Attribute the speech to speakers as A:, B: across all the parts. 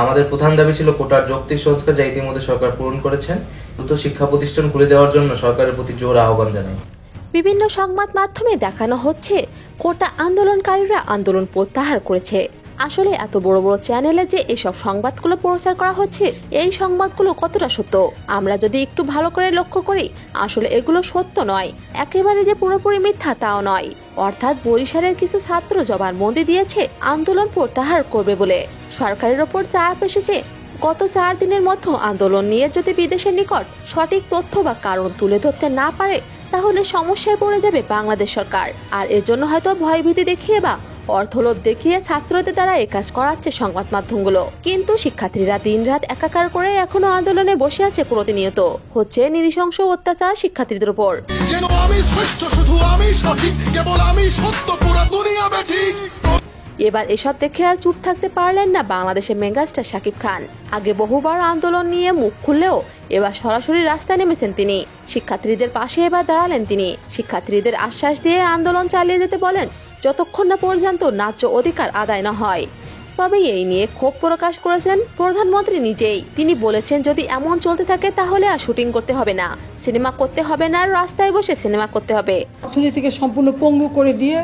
A: আমাদের প্রধান দাবি ছিল কোটার যৌক্তিক সংস্কার, যা ইতিমধ্যে সরকার পূরণ করেছেন। দ্রুত শিক্ষা প্রতিষ্ঠান খুলে দেওয়ার জন্য সরকারের প্রতি জোর আহ্বান জানাই।
B: বিভিন্ন সংবাদ মাধ্যমে দেখানো হচ্ছে কোটা আন্দোলনকারীরা আন্দোলন প্রত্যাহার করেছে। আসলে এত বড় বড় চ্যানেলে যে এসব সংবাদগুলো প্রচার করা হচ্ছে, এই সংবাদগুলো কতটা সত্য আমরা যদি একটু ভালো করে লক্ষ্য করি, আসলে এগুলো সত্য নয়, একেবারে যে পুরোপুরি মিথ্যা তাও নয়। অর্থাৎ বরিশালের কিছু ছাত্র জবানবন্দি দিয়েছে আন্দোলন প্রত্যাহার করবে বলে। সরকারের ওপর চাপ এসেছে। গত 4 দিনের মধ্যে আন্দোলন নিয়ে যদি বিদেশের নিকট সঠিক তথ্য বা কারণ তুলে ধরতে না পারে, তাহলে সমস্যায় পড়ে যাবে বাংলাদেশ সরকার। আর এর জন্য হয়তো ভয়ভীতি দেখিয়ে বা অর্থলোভ দেখিয়ে ছাত্রদের দ্বারা এই কাজ করাচ্ছে সংবাদ মাধ্যমগুলো। কিন্তু শিক্ষার্থীরা দিনরাত একাকার করে এখনো আন্দোলনে বসে আছে। প্রতিনিয়ত হচ্ছে নৃশংস অত্যাচার শিক্ষার্থীদের উপর। এবার এসব দেখে আর চুপ থাকতে পারলেন না বাংলাদেশের মেগাস্টার শাকিব খান। আগে বহুবার আন্দোলন নিয়ে মুখ খুললেও এবার সরাসরি রাস্তায় নেমেছেন তিনি। শিক্ষার্থীদের পাশে এবার দাঁড়ালেন তিনি। শিক্ষার্থীদের আশ্বাস দিয়ে আন্দোলন চালিয়ে যেতে বলেন, যতক্ষণ না পর্যন্ত ন্যায্য অধিকার আদায় না হয়। তবে এই নিয়ে ক্ষোভ প্রকাশ করেছেন প্রধানমন্ত্রী নিজেই। তিনি বলেছেন, যদি এমন চলতে থাকে তাহলে আর শুটিং করতে হবে না, সিনেমা করতে হবে না, রাস্তায় বসে সিনেমা করতে হবে।
C: অর্থনীতিকে সম্পূর্ণ পঙ্গু করে দিয়ে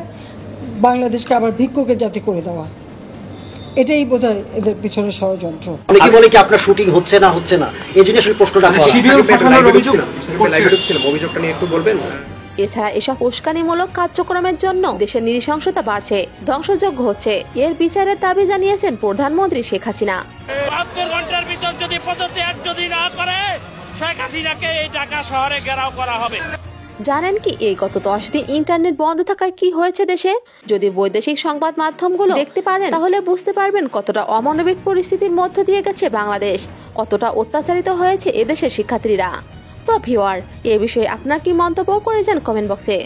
C: বাংলাদেশকে আবার ভিক্ষুকের জাতি করে দেওয়া, এটাই বোধহয় এদের পিছনে ষড়যন্ত্র।
D: অনেকে বলে কি আপনার শুটিং হচ্ছে না, এই জন্য আসলে প্রশ্নটা
E: অভিযোগটা নিয়ে একটু বলবেন।
B: এছাড়া এসব উস্কানিমূলক কার্যক্রমের জন্য দেশের নৃশংসতা বাড়ছে, ধ্বংসযজ্ঞ হচ্ছে। এর বিচারের দাবি জানিয়েছেন প্রধানমন্ত্রী শেখ হাসিনা।
F: 72 ঘন্টার ভিতর যদি পদত্যাগ যদি না করে, শেখ হাসিনাকে এই ঢাকা শহরে ঘেরাও করা হবে।
B: জানেন কি এই গত 10 দিন ইন্টারনেট বন্ধ থাকায় কি হয়েছে দেশে? যদি বৈদেশিক সংবাদ মাধ্যমগুলো দেখতে পারেন তাহলে বুঝতে পারবেন কতটা অমানবিক পরিস্থিতির মধ্য দিয়ে গেছে বাংলাদেশ, কতটা অত্যাচারিত হয়েছে এদেশের শিক্ষার্থীরা। তো ভিউয়ার, এই বিষয়ে আপনার কি মন্তব্য করে যান কমেন্ট বক্সে।